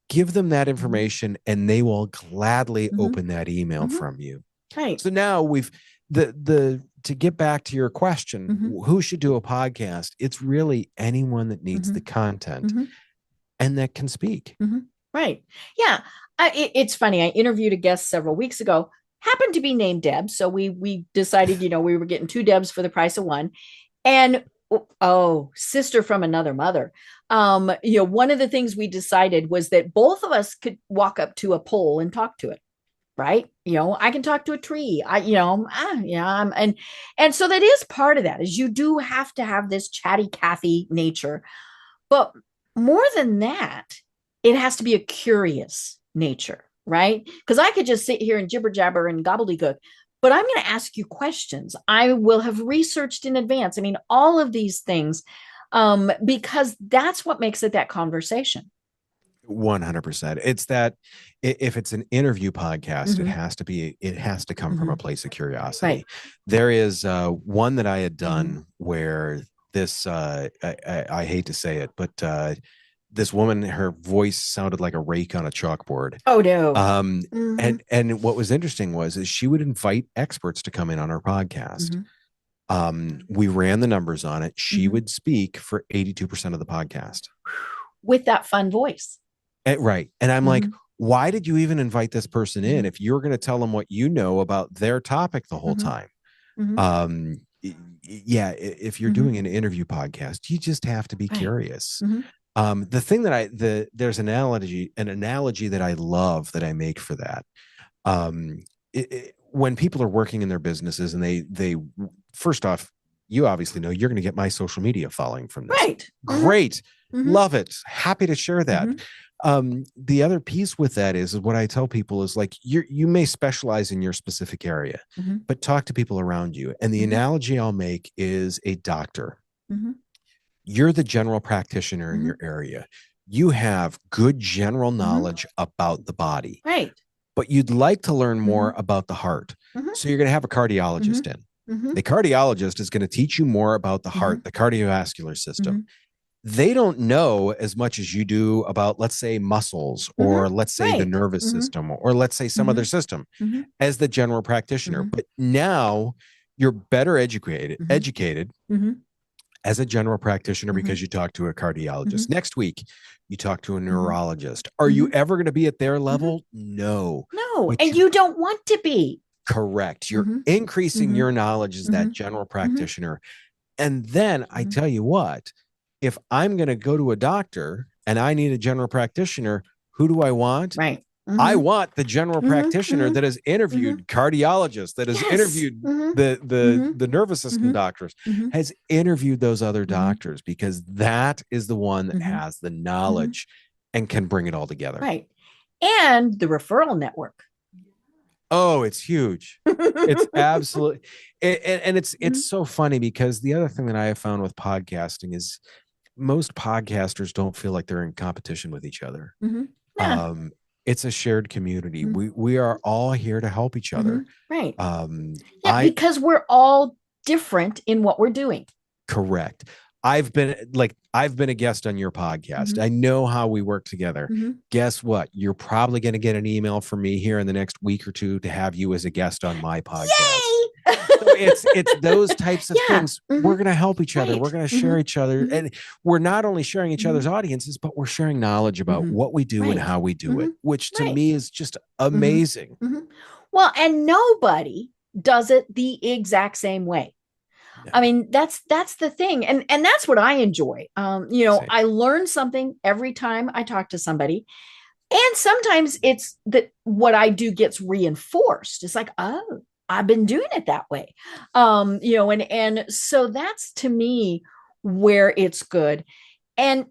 Give them that information and they will gladly open that email from you. Right. So now we've the to get back to your question, Mhm. who should do a podcast? It's really anyone that needs the Mhm. content Mhm. and that can speak. Mhm. Right. Yeah. It's funny. I interviewed a guest several weeks ago, happened to be named Deb. So we decided, we were getting two Debs for the price of one. And oh, sister from another mother. One of the things we decided was that both of us could walk up to a pole and talk to it. Right. I can talk to a tree. And so that is part of that is you do have to have this chatty Cathy nature. But more than that, it has to be a curious nature, right? Because I could just sit here and jibber jabber and gobbledygook, but I'm going to ask you questions. I will have researched in advance. I mean, all of these things, because that's what makes it that conversation. 100%. It's that if it's an interview podcast, Mhm. it has to come from a Mhm. place of curiosity. Right. There is one that I had done Mhm. where this I hate to say it, but this woman, her voice sounded like a rake on a chalkboard. Oh no. And what was interesting is she would invite experts to come in on her podcast. We ran the numbers on it. She would speak for 82% of the podcast with that fun voice. Right. And I'm like, why did you even invite this person in if you're going to tell them what you know about their topic the whole time? Yeah, if you're doing an interview podcast, you just have to be curious. The thing that there's an analogy that I love that I make for that. When people are working in their businesses and they first off, you obviously know you're going to get my social media following from this. Right. Great. Love it. Happy to share that. The other piece with that is what I tell people is like, you may specialize in your specific area, but talk to people around you. And the analogy I'll make is a doctor. You're the general practitioner in your area. You have good general knowledge about the body, right? But you'd like to learn more about the heart. So you're going to have a cardiologist in. The cardiologist is going to teach you more about the heart, the cardiovascular system. They don't know as much as you do about, let's say, muscles, or let's say the nervous system, or let's say some other system as the general practitioner. But now you're better educated as a general practitioner because you talk to a cardiologist. Next week, you talk to a neurologist. Are you ever going to be at their level? No. No. And you don't want to be. Correct. You're increasing your knowledge as that general practitioner. And then I tell you what, if I'm going to go to a doctor and I need a general practitioner, who do I want? Right. I want the general practitioner that has interviewed cardiologists, that has interviewed the nervous system doctors, has interviewed those other doctors, because that is the one that has the knowledge and can bring it all together. Right. And the referral network. Oh, it's huge. It's absolutely. And it's so funny, because the other thing that I have found with podcasting is most podcasters don't feel like they're in competition with each other. Yeah. It's a shared community. We are all here to help each other. Right. Because we're all different in what we're doing. Correct. I've been a guest on your podcast. I know how we work together. Guess what? You're probably going to get an email from me here in the next week or two to have you as a guest on my podcast. Yay! So it's those types of things. We're going to help each other. We're going to share each other. And we're not only sharing each other's audiences, but we're sharing knowledge about what we do and how we do it, which to me is just amazing. Well, and nobody does it the exact same way. No. I mean, that's the thing. And that's what I enjoy. Same. I learn something every time I talk to somebody. And sometimes it's that what I do gets reinforced. It's like, oh, I've been doing it that way. And so that's, to me, where it's good. And,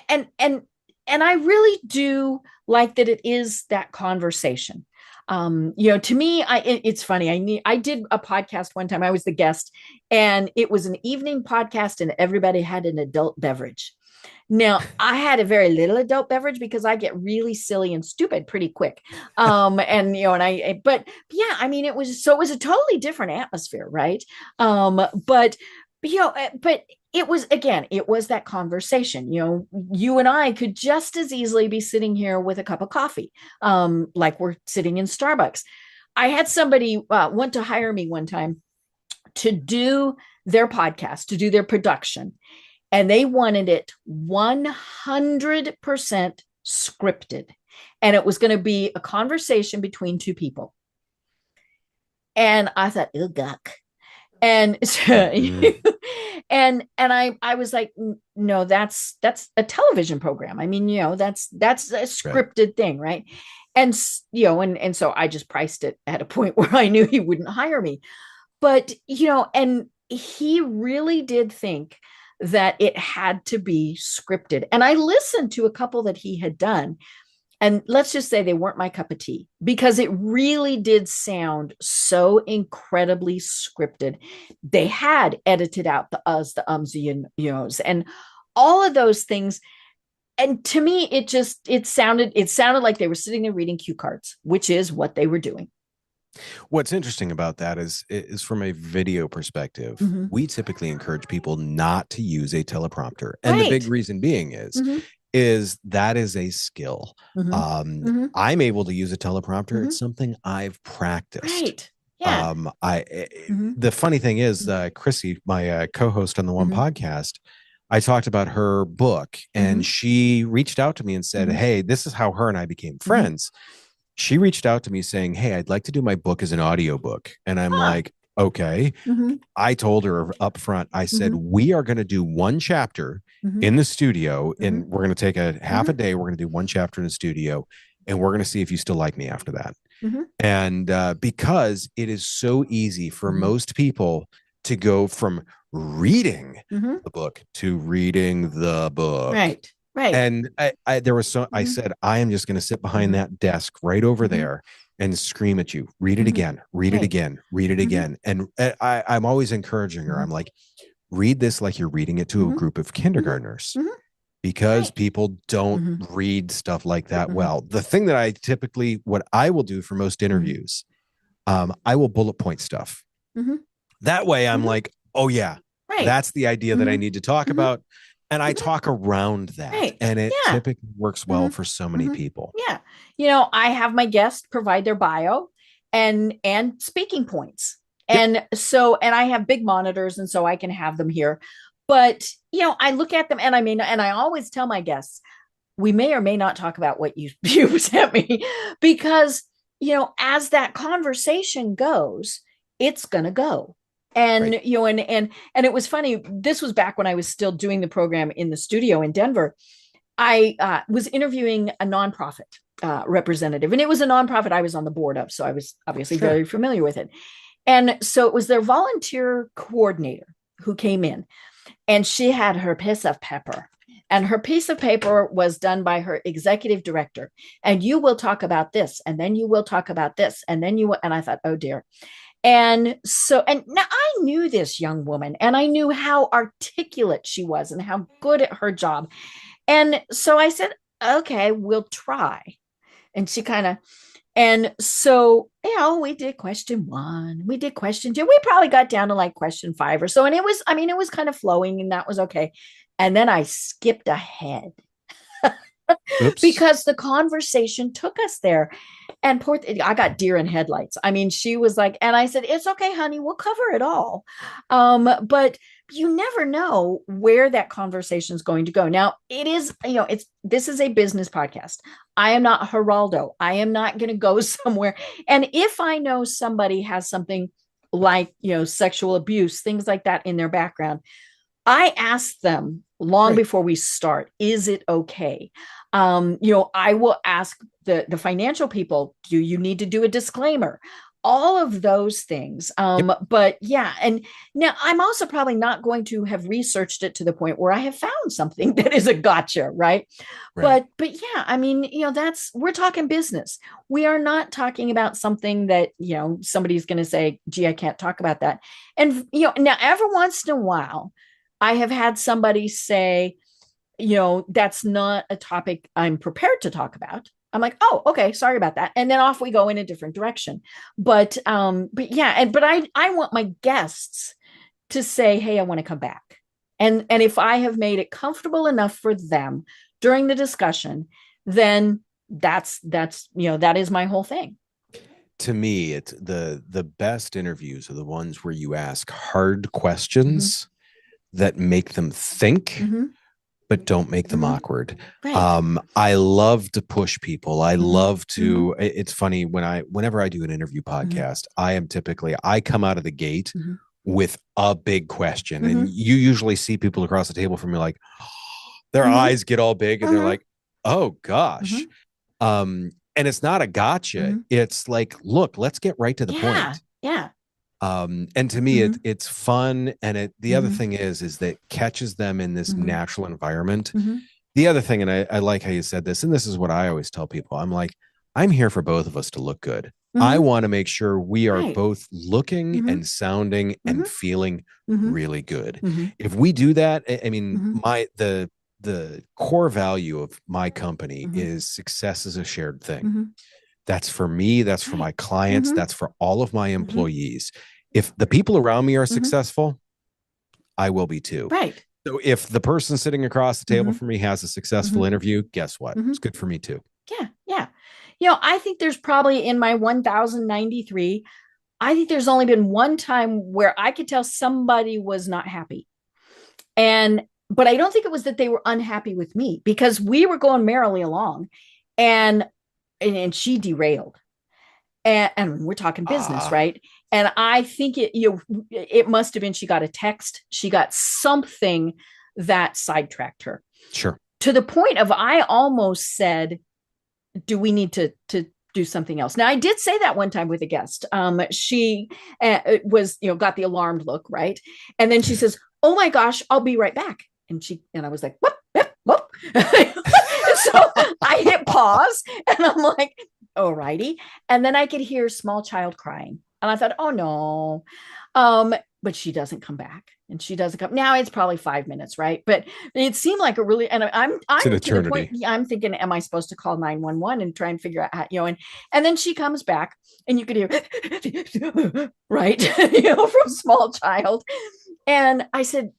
and I really do like that it is that conversation. To me, it's funny. I did a podcast one time. I was the guest, and it was an evening podcast, and everybody had an adult beverage. Now, I had a very little adult beverage because I get really silly and stupid pretty quick. But yeah, I mean, it was a totally different atmosphere, right? But it was that conversation. You and I could just as easily be sitting here with a cup of coffee, like we're sitting in Starbucks. I had somebody want to hire me one time to do their podcast, to do their production, and they wanted it 100% scripted. And it was going to be a conversation between two people. And I thought, oh, guck. And so, and I was like, no, that's a television program. I mean, that's a scripted thing, right? And and so I just priced it at a point where I knew he wouldn't hire me. But and he really did think that it had to be scripted. And I listened to a couple that he had done, and let's just say they weren't my cup of tea, because it really did sound so incredibly scripted. They had edited out the uhs, the ums, the yos, and all of those things. And to me, it sounded like they were sitting there reading cue cards, which is what they were doing. What's interesting about that is from a video perspective, we typically encourage people not to use a teleprompter. And the big reason being is that is a skill. I'm able to use a teleprompter. It's something I've practiced. Right. Yeah. The funny thing is, Chrissy, my co-host on the One podcast, I talked about her book, and she reached out to me and said, hey, this is how her and I became friends. She reached out to me saying, hey, I'd like to do my book as an audiobook. And I'm like, okay. I told her up front, I said, we are going to do one chapter in the studio, and we're going to take a half a day. We're going to do one chapter in the studio, and we're going to see if you still like me after that. And because it is so easy for most people to go from reading the book to reading the book. Right. Right. And I said, I am just going to sit behind that desk right over there and scream at you. Read it again, read it again, read it again. And I'm always encouraging her. I'm like, read this like you're reading it to a group of kindergartners, because people don't read stuff like that well. The thing that what I will do for most interviews, I will bullet point stuff. That way I'm like, oh yeah, that's the idea that I need to talk about. And I talk around that, and it typically works well for so many people. Yeah. I have my guests provide their bio and speaking points. And so, and I have big monitors, and so I can have them here. But, I look at them, and I always tell my guests, we may or may not talk about what you sent me, because, as that conversation goes, it's going to go. And, and it was funny. This was back when I was still doing the program in the studio in Denver. I was interviewing a nonprofit representative, and it was a nonprofit I was on the board of. So I was obviously very familiar with it. And so it was their volunteer coordinator who came in, and she had her piece of paper, and her piece of paper was done by her executive director. And you will talk about this, and then you will talk about this, and then and I thought, oh dear. And so, and now I knew this young woman, and I knew how articulate she was and how good at her job. And so I said, okay, we'll try. And she and so, we did question 1, we did question 2, we probably got down to like question 5 or so. And it was kind of flowing, and that was okay. And then I skipped ahead because the conversation took us there. And I got deer in headlights. I mean, she was like, and I said, it's okay, honey, we'll cover it all. But you never know where that conversation is going to go. Now, it is, this is a business podcast. I am not Geraldo. I am not going to go somewhere. And if I know somebody has something like, sexual abuse, things like that in their background, I ask them long before we start, is it okay? I will ask the financial people, do you need to do a disclaimer? All of those things. But yeah. And now I'm also probably not going to have researched it to the point where I have found something that is a gotcha. Right. But yeah, I mean, we're talking business. We are not talking about something that, somebody's going to say, gee, I can't talk about that. And, now every once in a while, I have had somebody say, that's not a topic I'm prepared to talk about. I'm like, oh, okay, sorry about that. And then off we go in a different direction. But yeah, but I want my guests to say, hey, I want to come back. And if I have made it comfortable enough for them during the discussion, then that is my whole thing. to me, it's the best interviews are the ones where you ask hard Mm-hmm. questions that make them think, Mm-hmm. but don't make them Mm-hmm. awkward. Right. I love to push people. I Mm-hmm. love Mm-hmm. to, it's funny whenever I do an interview podcast, I come out of the gate Mm-hmm. with a big question. Mm-hmm. And you usually see people across the table from me like their Mm-hmm. eyes get all big and they're Mm-hmm. like, oh gosh. And it's not a gotcha. Mm-hmm. It's like, look, let's get right to the Yeah. point. Yeah. And to me, Mm-hmm. it's fun. And the other Mm-hmm. thing is that catches them in this Mm-hmm. natural environment. Mm-hmm. The other thing, and I like how you said this, and this is what I always tell people. I'm like, I'm here for both of us to look good. I Mm-hmm. want to make sure we are Right. both looking Mm-hmm. and sounding Mm-hmm. and feeling Mm-hmm. really good. Mm-hmm. If we do that, I mean, Mm-hmm. the core value of my company Mm-hmm. is success is a shared thing. Mm-hmm. That's for me, that's for my Right. clients, Mm-hmm. that's for all of my Mm-hmm. employees. If the people around me are Mm-hmm. successful, I will be too. Right. So if the person sitting across the table Mm-hmm. from me has a successful Mm-hmm. interview, guess what? Mm-hmm. It's good for me too. Yeah. Yeah. I think there's probably in my 1093, I think there's only been one time where I could tell somebody was not happy. But I don't think it was that they were unhappy with me, because we were going merrily along and she derailed. And we're talking business, right? And I think it must have been, she got a text, she got something that sidetracked her. Sure. To the point of, I almost said, do we need to do something else? Now, I did say that one time with a guest. She was, got the alarmed look, right? And then she says, oh my gosh, I'll be right back. And I was like, whoop, whoop, whoop. So I hit pause and I'm like, all righty. And then I could hear small child crying. And I thought, oh no. But she doesn't come back, and she doesn't come. Now it's probably 5 minutes, right? But it seemed like a really, and I'm an to the point, eternity. I'm thinking, am I supposed to call 911 and try and figure out how, and then she comes back and you could hear, right, from small child. And I said,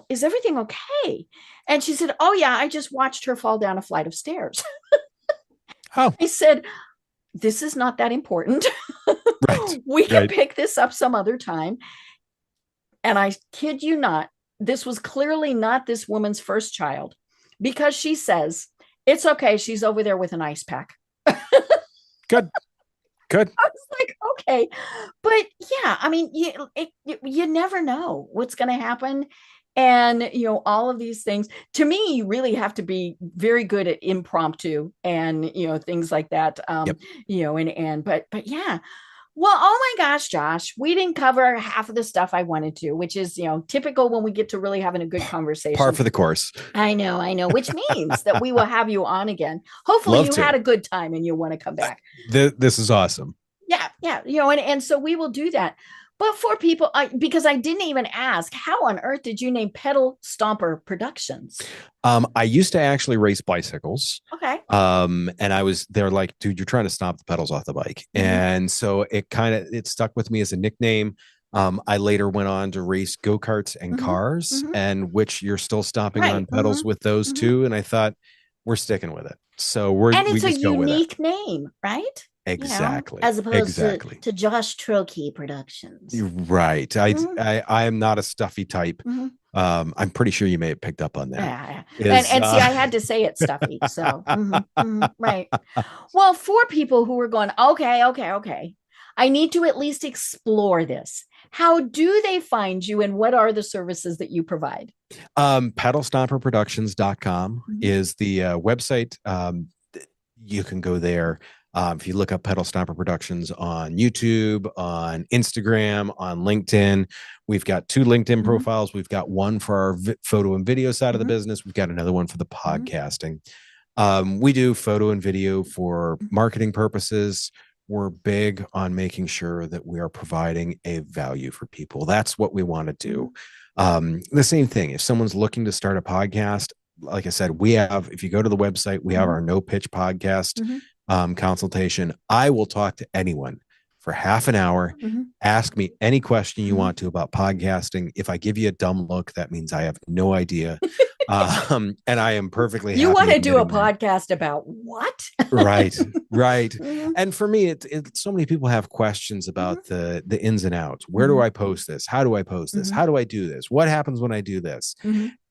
is everything okay? And she said, oh yeah, I just watched her fall down a flight of stairs. Oh, I said, this is not that important. right. We can Right. pick this up some other time. And I kid you not, this was clearly not this woman's first child, because she says, it's okay, she's over there with an ice pack. Good. I was like, okay. But yeah, I mean, you never know what's going to happen. And, all of these things, to me, you really have to be very good at impromptu and, things like that. Yep. But yeah. Well, oh my gosh, Josh, we didn't cover half of the stuff I wanted to, which is, typical when we get to really having a good conversation. Par for the course. I know, which means that we will have you on again. Hopefully you had a good time and you want to come back. This is awesome. Yeah. And so we will do that. But for people, because I didn't even ask, how on earth did you name Pedal Stomper Productions? I used to actually race bicycles. Okay. And they're like, dude, you're trying to stomp the pedals off the bike. Mm-hmm. And so it stuck with me as a nickname. I later went on to race go-karts and mm-hmm. cars, mm-hmm. and which you're still stomping on pedals mm-hmm. with those mm-hmm. two. And I thought, we're sticking with it. So it's a unique name, right? Exactly. As opposed to Josh Troche Productions. Right. Mm-hmm. I am not a stuffy type. Mm-hmm. I'm pretty sure you may have picked up on that. Yeah. And see, I had to say it stuffy. So, right. Well, for people who are going, okay. I need to at least explore this. How do they find you, and what are the services that you provide? Pedalstomperproductions.com mm-hmm. is the website. You can go there. If you look up Pedal Stomper Productions on YouTube, on Instagram, on LinkedIn, we've got 2 LinkedIn mm-hmm. profiles. We've got one for our photo and video side mm-hmm. of the business. We've got another one for the podcasting. Mm-hmm. We do photo and video for marketing purposes. We're big on making sure that we are providing a value for people. That's what we want to do. The same thing. If someone's looking to start a podcast, like I said, if you go to the website, we have mm-hmm. our no pitch podcast. Mm-hmm. Consultation. I will talk to anyone for half an hour. Mm-hmm. Ask me any question you mm-hmm. want to about podcasting. If I give you a dumb look, that means I have no idea. And I am perfectly happy. You want to do a admitting that. podcast about what? Right. Mhm. And for me, so many people have questions about the ins and outs. Where do I post this? How do I post this? How do I do this? What happens when I do this?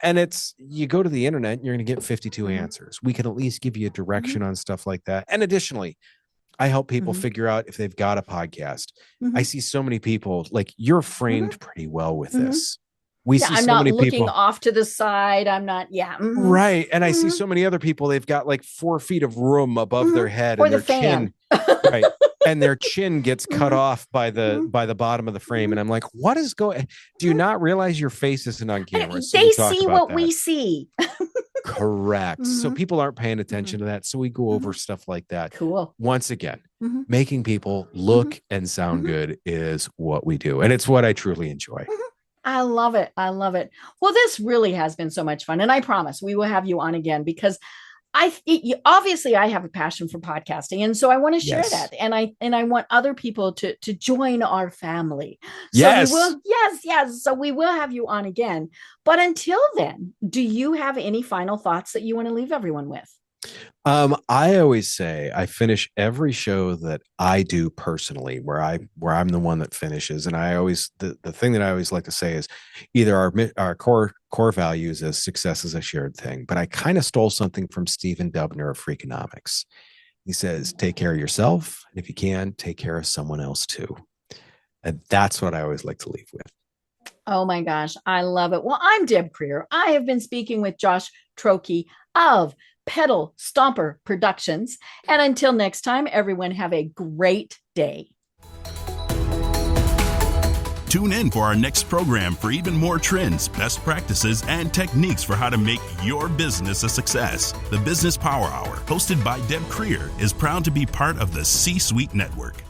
And you go to the internet and you're going to get 52 answers. We can at least give you a direction on stuff like that. And additionally, I help people figure out if they've got a podcast. I see so many people like you're framed pretty well with this. We see I'm so not many looking people off to the side. I'm not. Yeah. Right. And I see so many other people, they've got like 4 feet of room above their head Or and the their fan. chin. Right. And their chin gets cut off by the bottom of the frame. And I'm like, what is going? Do you not realize your face isn't on camera? So They we talk see about what that. we see. Correct. So people aren't paying attention to that. So we go over stuff like that. Cool. Once again, making people look and sound good is what we do. And it's what I truly enjoy. I love it. I love it. Well, this really has been so much fun. And I promise we will have you on again because obviously I have a passion for podcasting. And so I want to share that. And I want other people to join our family. So Yes. Yes. So we will have you on again. But until then, do you have any final thoughts that you want to leave everyone with? I always say I finish every show that I do personally where I'm the one that finishes. And I always, the thing that I always like to say is either our core values as success is a shared thing, but I kind of stole something from Stephen Dubner of Freakonomics. He says, take care of yourself. And if you can, take care of someone else too. And that's what I always like to leave with. Oh my gosh. I love it. Well, I'm Deb Creer. I have been speaking with Josh Troche of Pedal Stomper Productions. And until next time, everyone have a great day. Tune in for our next program for even more trends, best practices, and techniques for how to make your business a success. The Business Power Hour, hosted by Deb Creer, is proud to be part of the C-Suite Network.